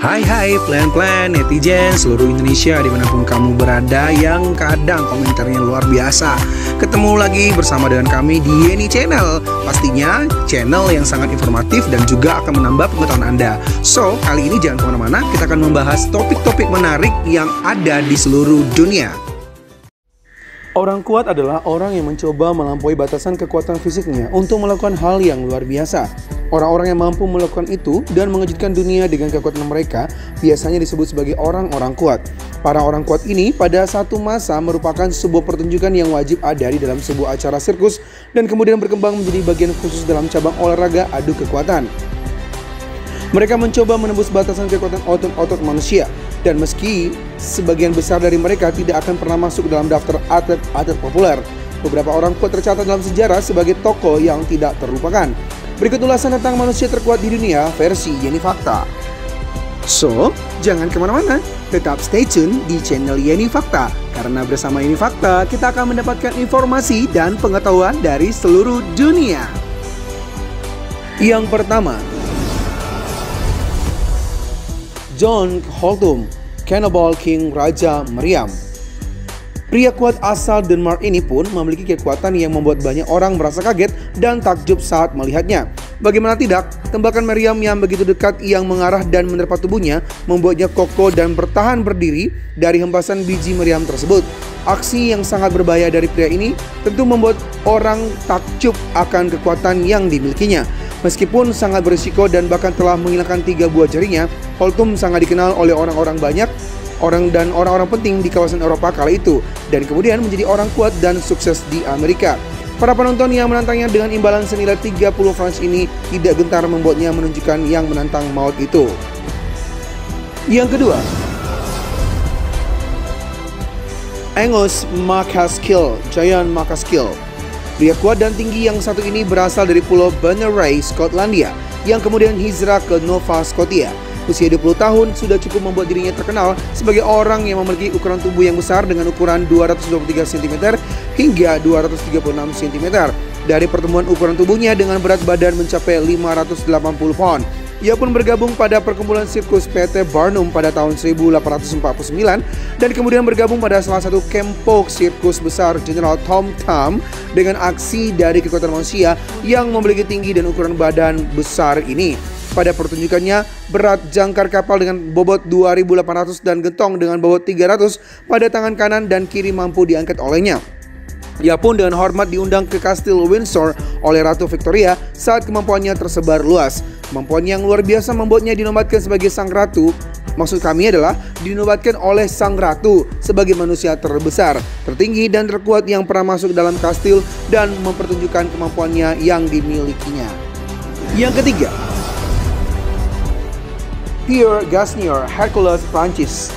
Hai plan-plan netizen seluruh Indonesia dimanapun kamu berada yang kadang komentarnya luar biasa. Ketemu lagi bersama dengan kami di Yeni Channel. Pastinya channel yang sangat informatif dan juga akan menambah pengetahuan Anda. So, kali ini jangan kemana-mana, kita akan membahas topik-topik menarik yang ada di seluruh dunia. Orang kuat adalah orang yang mencoba melampaui batasan kekuatan fisiknya untuk melakukan hal yang luar biasa. Orang-orang yang mampu melakukan itu dan mengejutkan dunia dengan kekuatan mereka biasanya disebut sebagai orang-orang kuat. Para orang kuat ini pada satu masa merupakan sebuah pertunjukan yang wajib ada di dalam sebuah acara sirkus dan kemudian berkembang menjadi bagian khusus dalam cabang olahraga adu kekuatan. Mereka mencoba menembus batasan kekuatan otot-otot manusia, dan meski sebagian besar dari mereka tidak akan pernah masuk dalam daftar atlet-atlet populer, beberapa orang kuat tercatat dalam sejarah sebagai tokoh yang tidak terlupakan. Berikut ulasan tentang manusia terkuat di dunia versi Yeni Fakta. So, jangan kemana-mana, tetap stay tune di channel Yeni Fakta, karena bersama Yeni Fakta kita akan mendapatkan informasi dan pengetahuan dari seluruh dunia. Yang pertama, John Holtum, Cannibal King Raja Meriam. Pria kuat asal Denmark ini pun memiliki kekuatan yang membuat banyak orang merasa kaget dan takjub saat melihatnya. Bagaimana tidak, tembakan meriam yang begitu dekat yang mengarah dan menerpa tubuhnya membuatnya kokoh dan bertahan berdiri dari hempasan biji meriam tersebut. Aksi yang sangat berbahaya dari pria ini tentu membuat orang takjub akan kekuatan yang dimilikinya. Meskipun sangat berisiko dan bahkan telah menghilangkan 3 buah jarinya, Holtum sangat dikenal oleh orang-orang penting di kawasan Eropa kala itu, dan kemudian menjadi orang kuat dan sukses di Amerika. Para penonton yang menantangnya dengan imbalan senilai 30 francs ini tidak gentar membuatnya menunjukkan yang menantang maut itu. Yang kedua, Angus MacAskill, Giant MacAskill. Pria kuat dan tinggi yang satu ini berasal dari Pulau Berneray, Skotlandia, yang kemudian hijrah ke Nova Scotia. Usia 20 tahun sudah cukup membuat dirinya terkenal sebagai orang yang memiliki ukuran tubuh yang besar dengan ukuran 223 cm hingga 236 cm. Dari pertemuan ukuran tubuhnya dengan berat badan mencapai 580 pound. Ia pun bergabung pada perkumpulan sirkus PT Barnum pada tahun 1849 dan kemudian bergabung pada salah satu kempok sirkus besar General Tom Thumb dengan aksi dari kekuatan manusia yang memiliki tinggi dan ukuran badan besar ini. Pada pertunjukannya, berat jangkar kapal dengan bobot 2.800 dan gentong dengan bobot 300 pada tangan kanan dan kiri mampu diangkat olehnya. Ia pun dengan hormat diundang ke Kastil Windsor oleh Ratu Victoria saat kemampuannya tersebar luas. Kemampuan yang luar biasa membuatnya dinobatkan sebagai sang ratu. Maksud kami adalah dinobatkan oleh sang ratu sebagai manusia terbesar, tertinggi dan terkuat yang pernah masuk dalam kastil dan mempertunjukkan kemampuannya yang dimilikinya. Yang ketiga, Pierre Gasnier, Hercules, Prancis.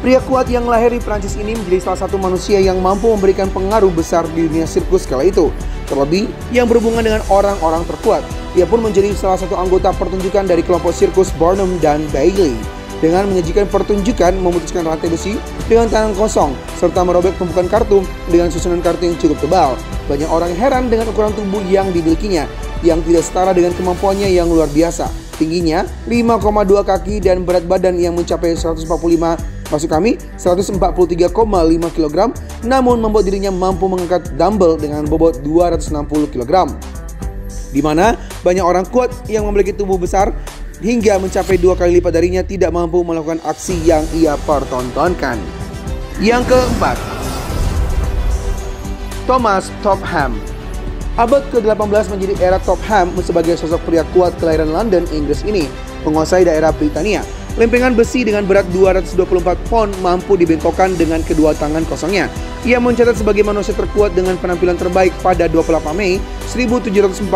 Pria kuat yang lahir di Prancis ini menjadi salah satu manusia yang mampu memberikan pengaruh besar di dunia sirkus kala itu, terlebih yang berhubungan dengan orang-orang terkuat. Ia pun menjadi salah satu anggota pertunjukan dari kelompok sirkus Barnum dan Bailey. Dengan menyajikan pertunjukan memutuskan rantai besi dengan tangan kosong serta merobek tumpukan kartu dengan susunan kartu yang cukup tebal. Banyak orang heran dengan ukuran tubuh yang dimilikinya yang tidak setara dengan kemampuannya yang luar biasa. Tingginya 5,2 kaki dan berat badan yang mencapai 143,5 kg, namun membuat dirinya mampu mengangkat dumbbell dengan bobot 260 kg. Di mana banyak orang kuat yang memiliki tubuh besar hingga mencapai 2 kali lipat darinya tidak mampu melakukan aksi yang ia pertontonkan. Yang keempat, Thomas Topham. Abad ke-18 menjadi era Topham sebagai sosok pria kuat kelahiran London, Inggris ini, menguasai daerah Britania. Lempengan besi dengan berat 224 pound mampu dibengkokkan dengan kedua tangan kosongnya. Ia mencatat sebagai manusia terkuat dengan penampilan terbaik pada 28 Mei 1741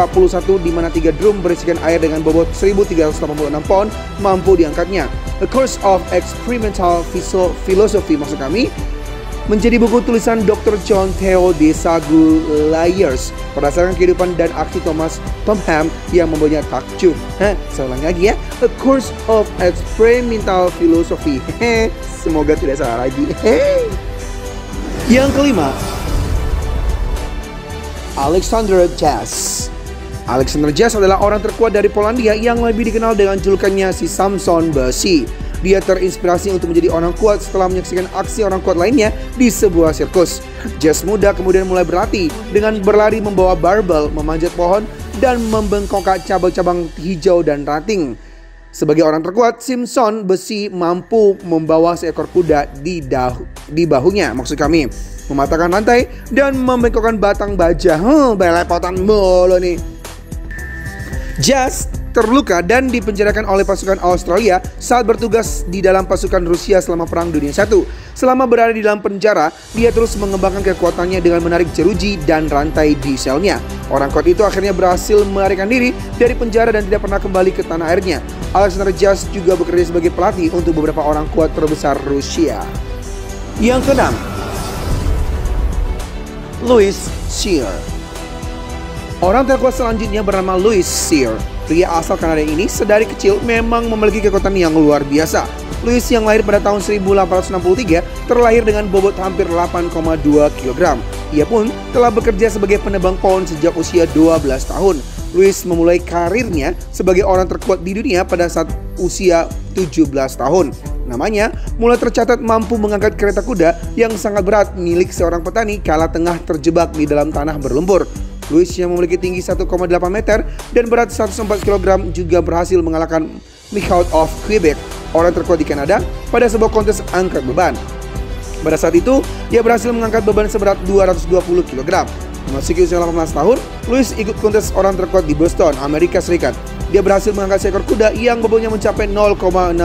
di mana 3 drum berisikan air dengan bobot 1386 pound mampu diangkatnya. A Course of Experimental Philosophy maksud kami menjadi buku tulisan Dr. John Theo de Sagulaiers berdasarkan kehidupan dan aksi Thomas Topham yang membuatnya takjub. Saya ulang lagi ya, A Course of Experimental Philosophy. Semoga tidak salah lagi. Yang kelima, Alexander Jazz. Alexander Jazz adalah orang terkuat dari Polandia yang lebih dikenal dengan julukannya si Samson besi. Dia terinspirasi untuk menjadi orang kuat setelah menyaksikan aksi orang kuat lainnya di sebuah sirkus. Jazz muda kemudian mulai berlatih dengan berlari membawa barbel, memanjat pohon, dan membengkokkan cabang-cabang hijau dan ranting. Sebagai orang terkuat, Simpson besi mampu membawa seekor kuda di bahunya, maksud kami, mematahkan rantai dan membengkokkan batang baja. Belepotan mulu nih. Jazz terluka dan dipenjarakan oleh pasukan Australia saat bertugas di dalam pasukan Rusia selama Perang Dunia I. Selama berada di dalam penjara, dia terus mengembangkan kekuatannya dengan menarik jeruji dan rantai di selnya. Orang kuat itu akhirnya berhasil melarikan diri dari penjara dan tidak pernah kembali ke tanah airnya. Alexander Jazz juga bekerja sebagai pelatih untuk beberapa orang kuat terbesar Rusia. Yang keenam, Louis Cyr. Orang terkuat selanjutnya bernama Louis Cyr. Pria asal Kanada ini sedari kecil memang memiliki kekuatan yang luar biasa. Louis yang lahir pada tahun 1863 terlahir dengan bobot hampir 8,2 kg. Ia pun telah bekerja sebagai penebang pohon sejak usia 12 tahun. Louis memulai karirnya sebagai orang terkuat di dunia pada saat usia 17 tahun. Namanya mulai tercatat mampu mengangkat kereta kuda yang sangat berat milik seorang petani kala tengah terjebak di dalam tanah berlumpur. Louis yang memiliki tinggi 1,8 meter dan berat 104 kg juga berhasil mengalahkan Michaud of Quebec, orang terkuat di Kanada, pada sebuah kontes angkat beban. Pada saat itu, dia berhasil mengangkat beban seberat 220 kg. Memasuki usia 18 tahun, Louis ikut kontes orang terkuat di Boston, Amerika Serikat. Dia berhasil mengangkat seekor kuda yang bobotnya mencapai 0,68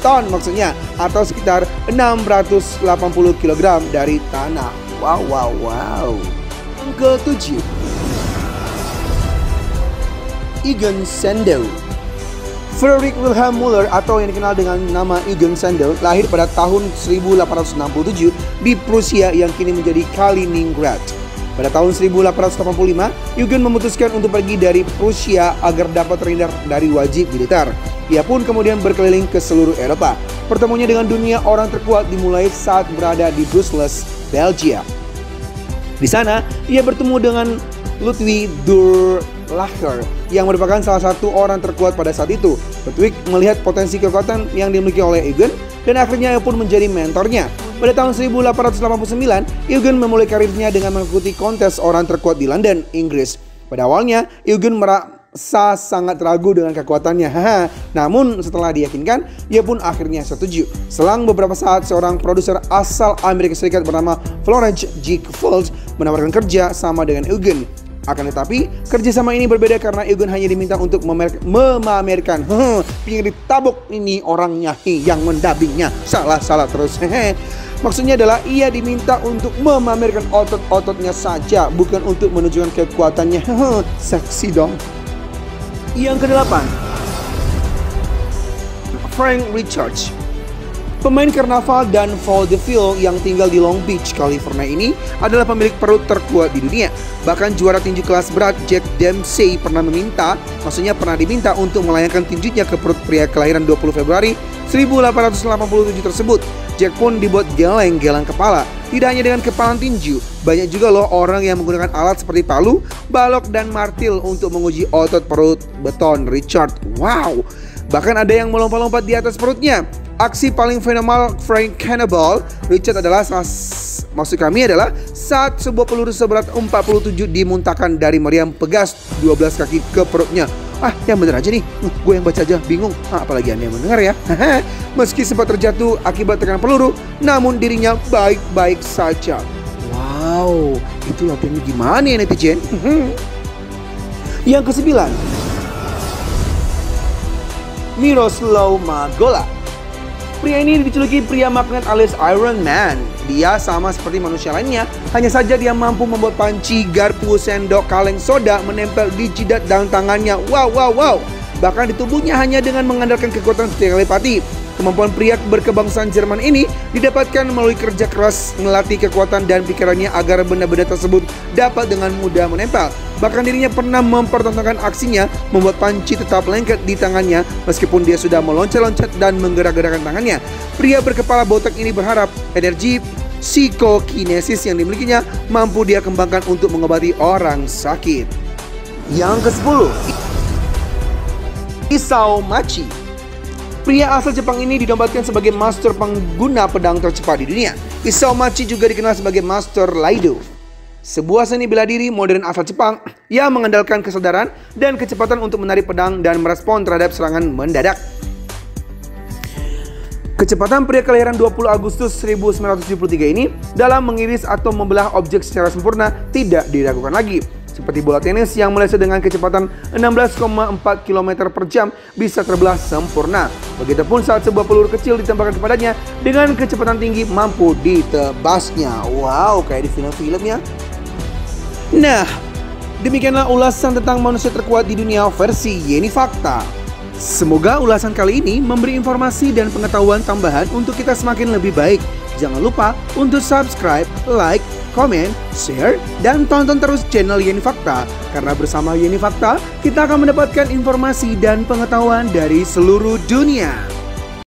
ton maksudnya, atau sekitar 680 kg dari tanah. Wow. Yang ke-7, Eugen Sandow. Friedrich Wilhelm Müller atau yang dikenal dengan nama Eugen Sandow lahir pada tahun 1867 di Prusia yang kini menjadi Kaliningrad. Pada tahun 1885, Eugen memutuskan untuk pergi dari Prusia agar dapat terhindar dari wajib militer. Ia pun kemudian berkeliling ke seluruh Eropa. Pertemuannya dengan dunia orang terkuat dimulai saat berada di Brussels, Belgia. Di sana, ia bertemu dengan Ludwig Durlacher yang merupakan salah satu orang terkuat pada saat itu. Ludwig melihat potensi kekuatan yang dimiliki oleh Eugen dan akhirnya ia pun menjadi mentornya. Pada tahun 1889, Eugen memulai karirnya dengan mengikuti kontes orang terkuat di London, Inggris. Pada awalnya, Eugen merasa sangat ragu dengan kekuatannya. Namun setelah diyakinkan, ia pun akhirnya setuju. Selang beberapa saat, seorang produser asal Amerika Serikat bernama Florence G. Fields menawarkan kerja sama dengan Eugen. Akan tetapi, kerjasama ini berbeda karena Eugen hanya diminta untuk memamerkan. Pingin ditabuk ini orangnya yang mendabingnya. Salah terus. Maksudnya adalah ia diminta untuk memamerkan otot-ototnya saja, bukan untuk menunjukkan kekuatannya. Seksi dong. Yang ke-8, Frank Richards. Pemain karnaval dan vaudeville yang tinggal di Long Beach, California ini adalah pemilik perut terkuat di dunia. Bahkan juara tinju kelas berat Jack Dempsey pernah diminta untuk melayangkan tinjunya ke perut pria kelahiran 20 Februari 1887 tersebut. Jack pun dibuat geleng-geleng kepala. Tidak hanya dengan kepalan tinju, banyak juga loh orang yang menggunakan alat seperti palu, balok, dan martil untuk menguji otot perut beton Richard. Wow! Bahkan ada yang melompat-lompat di atas perutnya. Aksi paling fenomenal Frank Cannibal Richard adalah saat sebuah peluru seberat 47 dimuntahkan dari meriam pegas 12 kaki ke perutnya. Yang bener aja nih, gue yang baca aja bingung, apalagi Anda yang mendengar ya. Meski sempat terjatuh akibat tekanan peluru, namun dirinya baik-baik saja. Wow, itu latihannya gimana ya netizen? Yang ke-9, Miroslav Magola. Pria ini dijuluki pria magnet alias Iron Man. Dia sama seperti manusia lainnya, hanya saja dia mampu membuat panci, garpu, sendok, kaleng, soda menempel di jidat dan tangannya. Wow. Bahkan di tubuhnya hanya dengan mengandalkan kekuatan telepati. Kemampuan pria berkebangsaan Jerman ini didapatkan melalui kerja keras, melatih kekuatan dan pikirannya agar benda-benda tersebut dapat dengan mudah menempel. Bahkan dirinya pernah mempertontonkan aksinya membuat panci tetap lengket di tangannya meskipun dia sudah meloncat-loncat dan menggerak-gerakkan tangannya. Pria berkepala botak ini berharap energi psikokinesis yang dimilikinya mampu dia kembangkan untuk mengobati orang sakit. Yang ke-10, Isao Machi. Pria asal Jepang ini dinobatkan sebagai master pengguna pedang tercepat di dunia. Isao Machi juga dikenal sebagai master Laido, sebuah seni bela diri modern asal Jepang yang mengandalkan kesadaran dan kecepatan untuk menarik pedang dan merespon terhadap serangan mendadak. Kecepatan pria kelahiran 20 Agustus 1973 ini dalam mengiris atau membelah objek secara sempurna tidak diragukan lagi. Seperti bola tenis yang meleset dengan kecepatan 16,4 km per jam bisa terbelah sempurna. Begitupun saat sebuah peluru kecil ditembakkan kepadanya dengan kecepatan tinggi mampu ditebasnya. Wow, kayak di film-film ya. Nah, demikianlah ulasan tentang manusia terkuat di dunia versi Yeni Fakta. Semoga ulasan kali ini memberi informasi dan pengetahuan tambahan untuk kita semakin lebih baik. Jangan lupa untuk subscribe, like, komen, share, dan tonton terus channel Yeni Fakta. Karena bersama Yeni Fakta, kita akan mendapatkan informasi dan pengetahuan dari seluruh dunia.